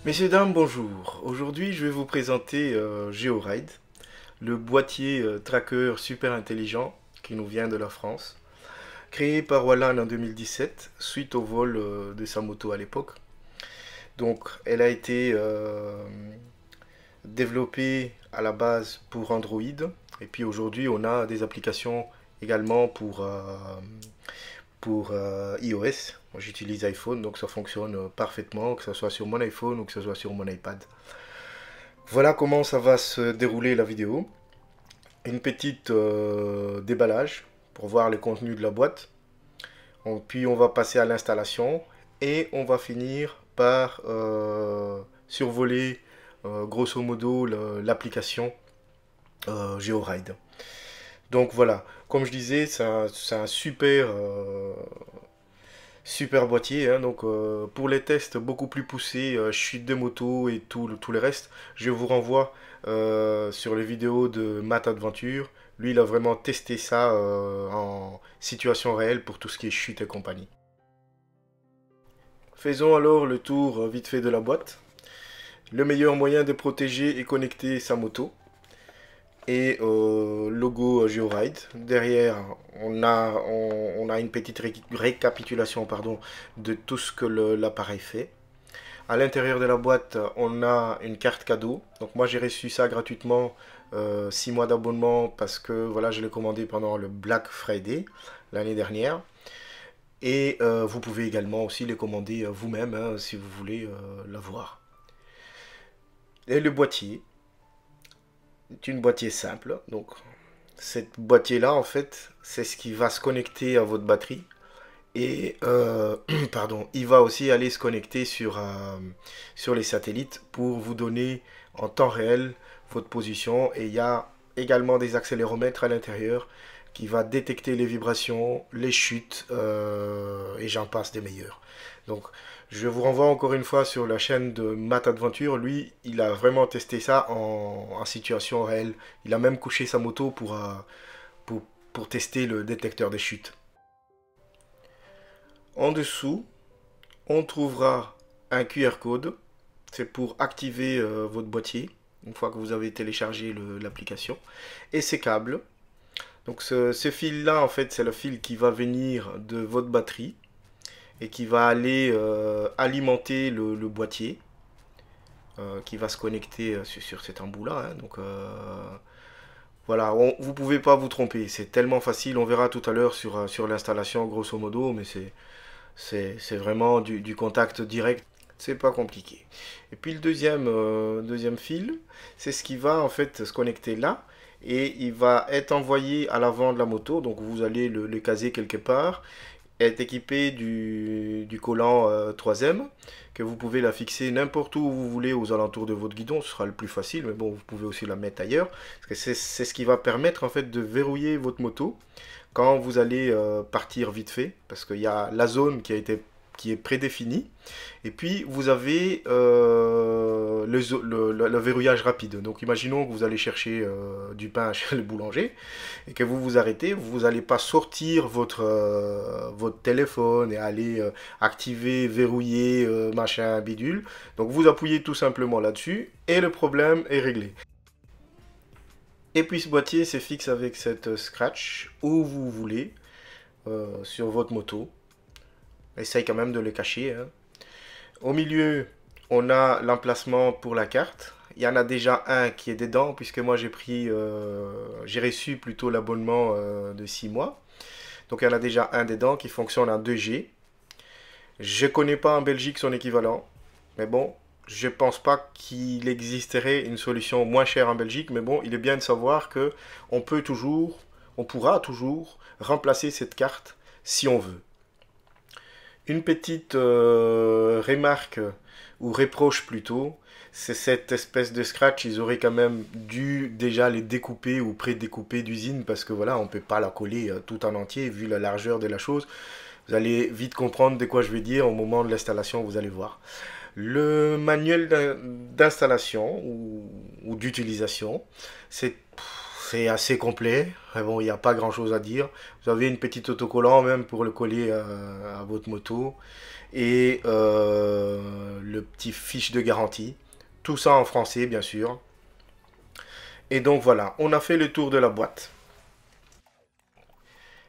Messieurs, dames, bonjour. Aujourd'hui, je vais vous présenter GeoRide, le boîtier tracker super intelligent qui nous vient de la France, créé par Wallan en 2017 suite au vol de sa moto à l'époque. Donc, elle a été développée à la base pour Android et puis aujourd'hui, on a des applications également pour iOS. Moi, j'utilise iPhone, donc ça fonctionne parfaitement, que ce soit sur mon iPhone ou que ce soit sur mon iPad. Voilà comment ça va se dérouler la vidéo. Une petite déballage pour voir le contenu de la boîte. Puis on va passer à l'installation et on va finir par survoler grosso modo l'application GeoRide. Donc voilà, comme je disais, c'est un super boîtier, hein. Donc pour les tests beaucoup plus poussés, chute de moto et tout le reste, je vous renvoie sur les vidéos de Matt Adventure. Lui, il a vraiment testé ça en situation réelle pour tout ce qui est chute et compagnie. Faisons alors le tour vite fait de la boîte. Le meilleur moyen de protéger et connecter sa moto. Et logo GeoRide. Derrière, on a une petite récapitulation pardon, de tout ce que l'appareil fait. À l'intérieur de la boîte, on a une carte cadeau. Donc moi j'ai reçu ça gratuitement, 6 mois d'abonnement parce que voilà, je l'ai commandé pendant le Black Friday l'année dernière. Et vous pouvez également aussi les commander vous-même hein, si vous voulez l'avoir. Et le boîtier est une boîtier simple. Donc cette boîtier-là, en fait, c'est ce qui va se connecter à votre batterie. Et pardon, il va aussi aller se connecter sur les satellites pour vous donner en temps réel votre position. Et il y a également des accéléromètres à l'intérieur qui va détecter les vibrations, les chutes et j'en passe des meilleurs. Donc je vous renvoie encore une fois sur la chaîne de Matt Adventure. Lui, il a vraiment testé ça en situation réelle. Il a même couché sa moto pour, pour tester le détecteur des chutes. En dessous, on trouvera un QR code. C'est pour activer votre boîtier une fois que vous avez téléchargé l'application. Et ces câbles. Donc ce fil-là, en fait, c'est le fil qui va venir de votre batterie et qui va aller alimenter le boîtier qui va se connecter sur cet embout-là. Hein. Donc voilà, vous pouvez pas vous tromper. C'est tellement facile. On verra tout à l'heure sur l'installation, grosso modo, mais c'est vraiment du contact direct. C'est pas compliqué. Et puis le deuxième fil, c'est ce qui va en fait se connecter là et il va être envoyé à l'avant de la moto. Donc vous allez le caser quelque part, être équipé du collant 3M que vous pouvez la fixer n'importe où vous voulez aux alentours de votre guidon. Ce sera le plus facile, mais bon, vous pouvez aussi la mettre ailleurs. Parce que c'est ce qui va permettre en fait de verrouiller votre moto quand vous allez partir vite fait, parce qu'il y a la zone qui est prédéfinie, et puis vous avez le verrouillage rapide. Donc imaginons que vous allez chercher du pain chez le boulanger, et que vous vous arrêtez, vous n'allez pas sortir votre téléphone et aller activer, verrouiller, machin, bidule. Donc vous appuyez tout simplement là-dessus, et le problème est réglé. Et puis ce boîtier c'est fixe avec cette scratch où vous voulez sur votre moto. Essaye quand même de le cacher. Hein. Au milieu, on a l'emplacement pour la carte. Il y en a déjà un qui est dedans puisque moi j'ai reçu plutôt l'abonnement de 6 mois. Donc il y en a déjà un dedans qui fonctionne en 2G. Je ne connais pas en Belgique son équivalent. Mais bon, je ne pense pas qu'il existerait une solution moins chère en Belgique, mais bon, il est bien de savoir que on pourra toujours remplacer cette carte si on veut. Une petite remarque ou reproche plutôt, c'est cette espèce de scratch, ils auraient quand même dû déjà les découper ou pré-découper d'usine parce que voilà, on ne peut pas la coller tout en entier vu la largeur de la chose. Vous allez vite comprendre de quoi je vais dire au moment de l'installation, vous allez voir. Le manuel d'installation ou d'utilisation, c'est c'est assez complet. Mais bon, il n'y a pas grand-chose à dire. Vous avez une petite autocollant même pour le coller à votre moto. Et le petit fiche de garantie. Tout ça en français, bien sûr. Et donc voilà, on a fait le tour de la boîte.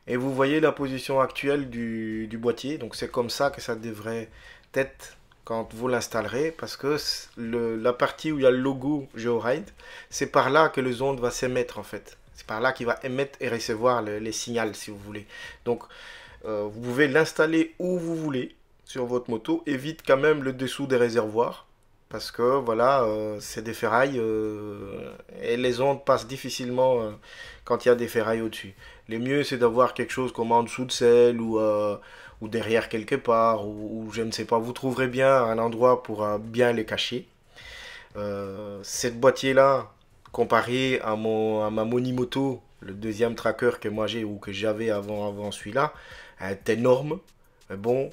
Et vous voyez la position actuelle du boîtier. Donc c'est comme ça que ça devrait être quand vous l'installerez. Parce que la partie où il y a le logo GeoRide, c'est par là que le onde va s'émettre en fait. C'est par là qu'il va émettre et recevoir les signaux si vous voulez. Donc vous pouvez l'installer où vous voulez sur votre moto. Évite quand même le dessous des réservoirs. Parce que voilà, c'est des ferrailles et les ondes passent difficilement quand il y a des ferrailles au-dessus. Le mieux c'est d'avoir quelque chose comme en dessous de selle ou derrière quelque part ou je ne sais pas. Vous trouverez bien un endroit pour bien les cacher. Cette boîtier là, comparé à ma Monimoto, le deuxième tracker que moi j'ai ou que j'avais avant celui-là, elle est énorme. Mais bon,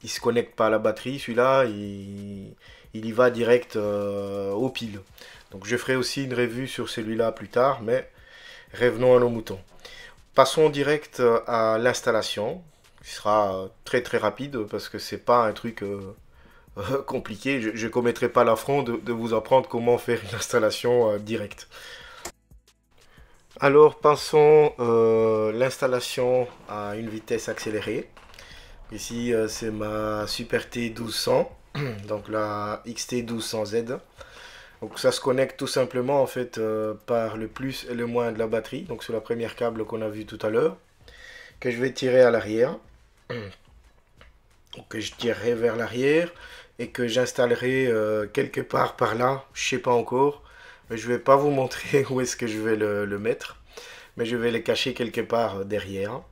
il se connecte pas à la batterie. Celui-là, il y va direct aux piles. Donc je ferai aussi une revue sur celui-là plus tard, mais revenons à nos moutons. Passons direct à l'installation, qui sera très très rapide parce que c'est pas un truc compliqué. Je ne commettrai pas l'affront de vous apprendre comment faire une installation directe. Alors passons l'installation à une vitesse accélérée. Ici c'est ma Super T 1200, donc la XT 1200Z. Donc ça se connecte tout simplement en fait par le plus et le moins de la batterie. Donc sur la première câble qu'on a vu tout à l'heure, que je vais tirer à l'arrière. Que je tirerai vers l'arrière et que j'installerai quelque part par là, je sais pas encore. Mais je vais pas vous montrer où est-ce que je vais le mettre, mais je vais les cacher quelque part derrière.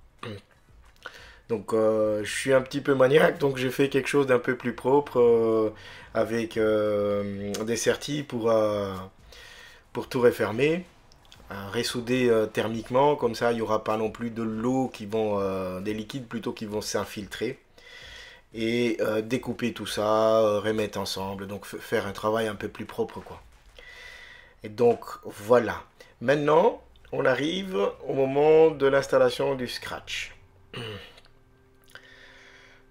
Donc je suis un petit peu maniaque, donc j'ai fait quelque chose d'un peu plus propre avec des sertis pour tout refermer, ressouder thermiquement, comme ça il n'y aura pas non plus de l'eau qui vont, des liquides plutôt qui vont s'infiltrer. Et découper tout ça, remettre ensemble, donc faire un travail un peu plus propre quoi. Et donc voilà. Maintenant, on arrive au moment de l'installation du scratch.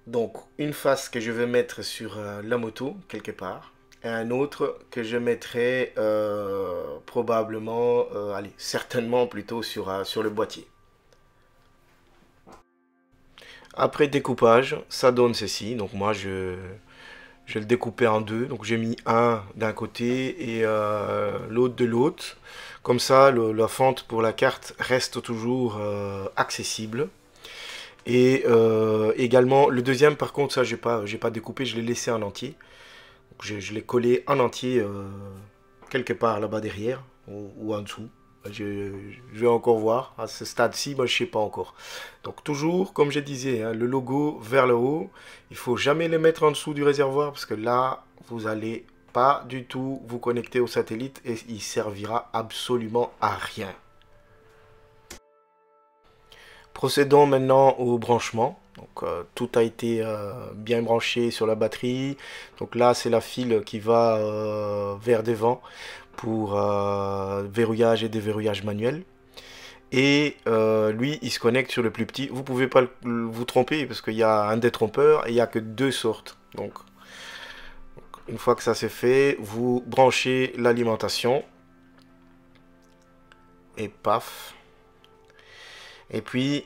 Donc une face que je vais mettre sur la moto quelque part et un autre que je mettrai probablement, allez, certainement plutôt sur le boîtier. Après découpage, ça donne ceci. Donc moi je le découpais en deux. Donc j'ai mis un d'un côté et l'autre de l'autre. Comme ça, la fente pour la carte reste toujours accessible. Et également, le deuxième, par contre, ça, j'ai pas découpé, je l'ai laissé en entier. Donc, je l'ai collé en entier quelque part là-bas derrière ou en dessous. Je vais encore voir. À ce stade-ci, moi, je sais pas encore. Donc, toujours, comme je disais, hein, le logo vers le haut. Il faut jamais le mettre en dessous du réservoir parce que là, vous allez pas du tout vous connecter au satellite et il servira absolument à rien. Procédons maintenant au branchement. Donc, tout a été bien branché sur la batterie. Donc là, c'est la file qui va vers devant pour verrouillage et déverrouillage manuel. Et lui, il se connecte sur le plus petit. Vous pouvez pas vous tromper parce qu'il y a un détrompeur et il n'y a que deux sortes. Donc, une fois que ça c'est fait, vous branchez l'alimentation. Et paf. Et puis,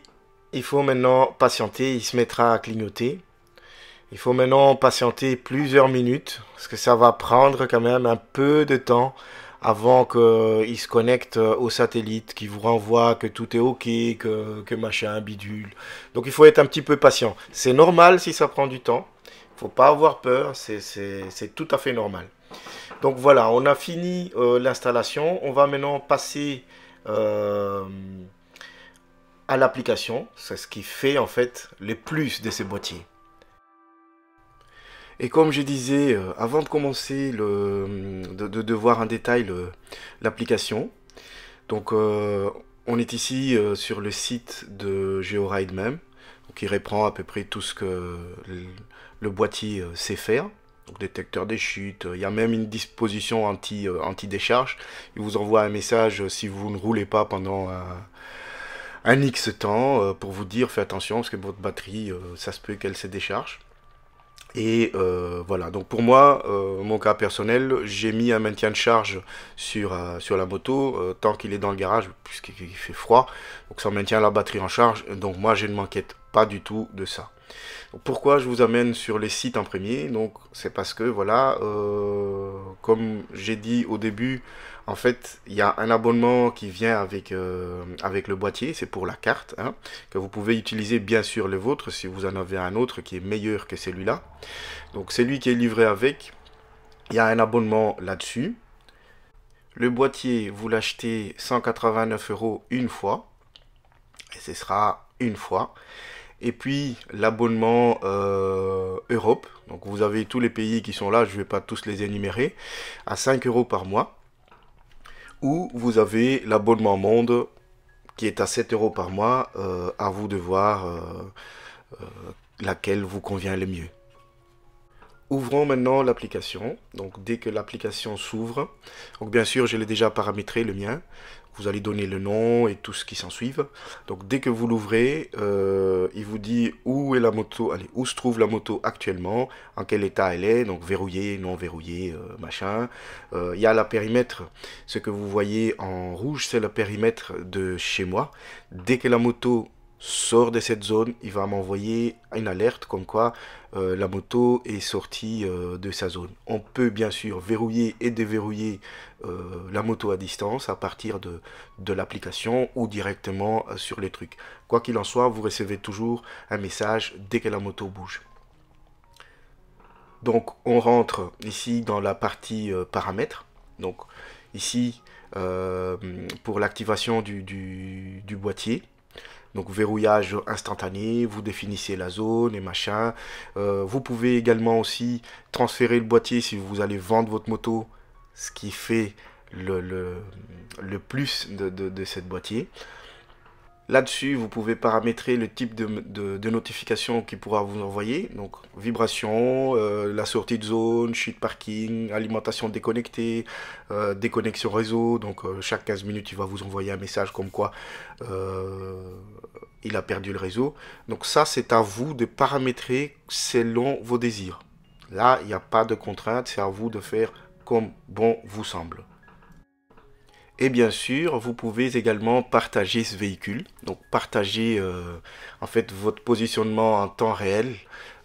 il faut maintenant patienter. Il se mettra à clignoter. Il faut maintenant patienter plusieurs minutes. Parce que ça va prendre quand même un peu de temps avant qu'il se connecte au satellite, qui vous renvoie que tout est ok, que machin, bidule. Donc il faut être un petit peu patient. C'est normal si ça prend du temps. Il ne faut pas avoir peur, c'est tout à fait normal. Donc voilà, on a fini l'installation. On va maintenant passer à l'application. C'est ce qui fait en fait le plus de ces boîtiers. Et comme je disais, avant de commencer de voir en détail l'application, donc on est ici sur le site de GeoRide même, qui reprend à peu près tout ce que le boîtier sait faire. donc détecteur des chutes. Il y a même une disposition anti-décharge. Il vous envoie un message si vous ne roulez pas pendant un X temps pour vous dire faites attention parce que votre batterie, ça se peut qu'elle se décharge. Et voilà, donc pour moi, mon cas personnel, j'ai mis un maintien de charge sur la moto tant qu'il est dans le garage, puisqu'il fait froid, donc ça maintient la batterie en charge, donc moi je ne m'inquiète pas du tout de ça. Donc, pourquoi je vous amène sur les sites en premier? Donc c'est parce que voilà, comme j'ai dit au début, en fait, il y a un abonnement qui vient avec le boîtier, c'est pour la carte, hein, que vous pouvez utiliser bien sûr le vôtre si vous en avez un autre qui est meilleur que celui-là. Donc celui qui est livré avec, il y a un abonnement là-dessus. Le boîtier, vous l'achetez 189 € une fois, et ce sera une fois. Et puis l'abonnement Europe, donc vous avez tous les pays qui sont là, je ne vais pas tous les énumérer, à 5 € par mois. Ou vous avez l'abonnement monde qui est à 7 € par mois, à vous de voir laquelle vous convient le mieux. Ouvrons maintenant l'application. Donc dès que l'application s'ouvre, donc bien sûr je l'ai déjà paramétré le mien. Vous allez donner le nom et tout ce qui s'ensuit. Donc dès que vous l'ouvrez, il vous dit où est la moto, allez, où se trouve la moto actuellement, en quel état elle est, donc verrouillée, non verrouillée, machin. Il y a la périmètre, ce que vous voyez en rouge, c'est le périmètre de chez moi. Dès que la moto sort de cette zone, il va m'envoyer une alerte comme quoi la moto est sortie de sa zone. On peut bien sûr verrouiller et déverrouiller la moto à distance à partir de l'application ou directement sur les trucs. Quoi qu'il en soit, vous recevez toujours un message dès que la moto bouge. Donc on rentre ici dans la partie paramètres. Donc ici pour l'activation du boîtier. Donc verrouillage instantané, vous définissez la zone et machin. Vous pouvez également aussi transférer le boîtier si vous allez vendre votre moto, ce qui fait le plus de cette boîtier. Là-dessus, vous pouvez paramétrer le type de notification qui pourra vous envoyer. Donc, vibration, la sortie de zone, chute parking, alimentation déconnectée, déconnexion réseau. Donc, chaque 15 minutes, il va vous envoyer un message comme quoi il a perdu le réseau. Donc, ça, c'est à vous de paramétrer selon vos désirs. Là, il n'y a pas de contrainte, c'est à vous de faire comme bon vous semble. Et bien sûr, vous pouvez également partager ce véhicule. Donc partager en fait votre positionnement en temps réel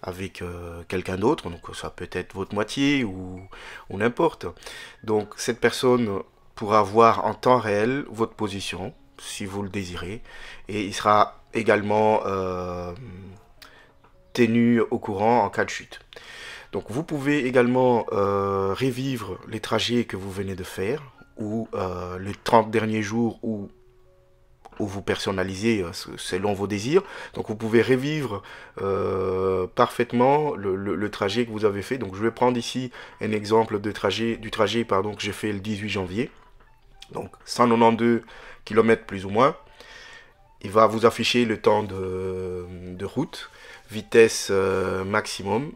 avec quelqu'un d'autre. Donc ça peut être votre moitié ou n'importe. Donc cette personne pourra voir en temps réel votre position si vous le désirez. Et il sera également tenu au courant en cas de chute. Donc vous pouvez également revivre les trajets que vous venez de faire ou les 30 derniers jours où vous personnalisez selon vos désirs. Donc vous pouvez revivre parfaitement le trajet que vous avez fait. Donc je vais prendre ici un exemple du trajet que j'ai fait le 18 janvier. Donc 192 km plus ou moins. Il va vous afficher le temps de route, vitesse maximum.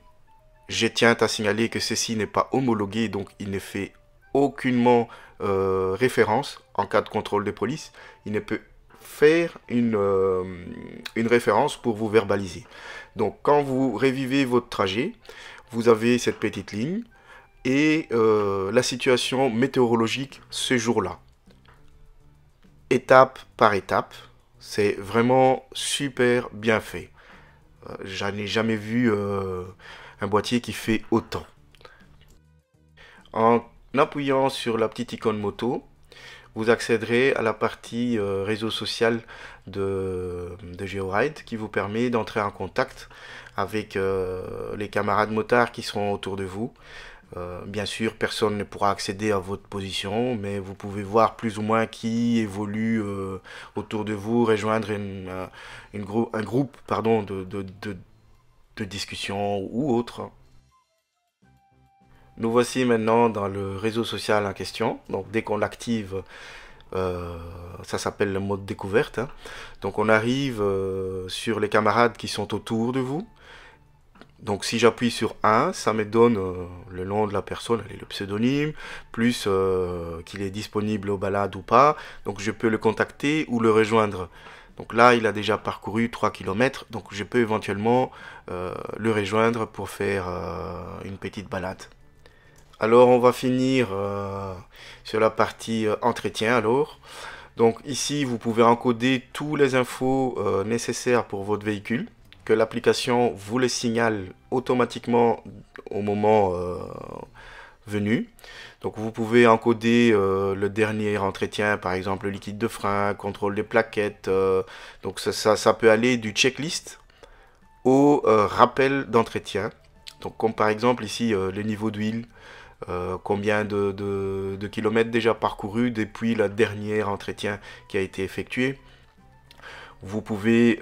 Je tiens à signaler que ceci n'est pas homologué, donc il ne fait aucunement référence en cas de contrôle de police. Il ne peut faire une référence pour vous verbaliser. Donc quand vous revivez votre trajet, vous avez cette petite ligne et la situation météorologique ce jour-là. Étape par étape, c'est vraiment super bien fait. J'en ai jamais vu un boîtier qui fait autant. En appuyant sur la petite icône moto, vous accéderez à la partie réseau social de GeoRide qui vous permet d'entrer en contact avec les camarades motards qui seront autour de vous. Bien sûr, personne ne pourra accéder à votre position, mais vous pouvez voir plus ou moins qui évolue autour de vous, rejoindre un groupe pardon, de discussion ou autre. Nous voici maintenant dans le réseau social en question. Donc dès qu'on l'active, ça s'appelle le mode découverte. Hein. Donc on arrive sur les camarades qui sont autour de vous. Donc si j'appuie sur 1, ça me donne le nom de la personne, allez, le pseudonyme, plus qu'il est disponible aux balades ou pas. Donc je peux le contacter ou le rejoindre. Donc là, il a déjà parcouru 3 km, donc je peux éventuellement le rejoindre pour faire une petite balade. Alors on va finir sur la partie entretien alors. Donc ici, vous pouvez encoder tous les infos nécessaires pour votre véhicule, que l'application vous les signale automatiquement au moment venu. Donc vous pouvez encoder le dernier entretien, par exemple le liquide de frein, contrôle des plaquettes. Donc ça peut aller du checklist au rappel d'entretien. Donc comme par exemple ici le niveau d'huile, combien de kilomètres déjà parcourus depuis le dernier entretien qui a été effectué. Vous pouvez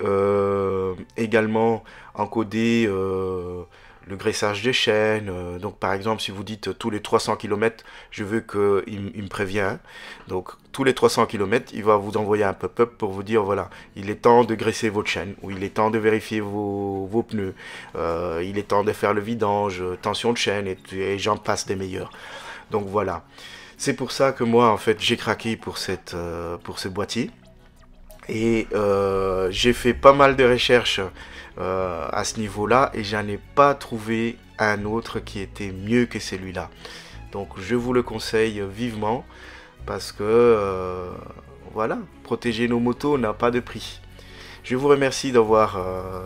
également encoder le graissage des chaînes. Donc par exemple, si vous dites tous les 300 km, je veux qu'il me prévienne. Donc tous les 300 km, il va vous envoyer un pop-up pour vous dire, voilà, il est temps de graisser votre chaîne, ou il est temps de vérifier vos pneus, il est temps de faire le vidange, tension de chaîne, et j'en passe des meilleurs. Donc voilà. C'est pour ça que moi, en fait, j'ai craqué pour ce boîtier. Et j'ai fait pas mal de recherches à ce niveau-là et j'en ai pas trouvé un autre qui était mieux que celui-là. Donc je vous le conseille vivement parce que voilà, protéger nos motos n'a pas de prix. Je vous remercie d'avoir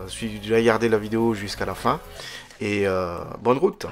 regardé la vidéo jusqu'à la fin et bonne route.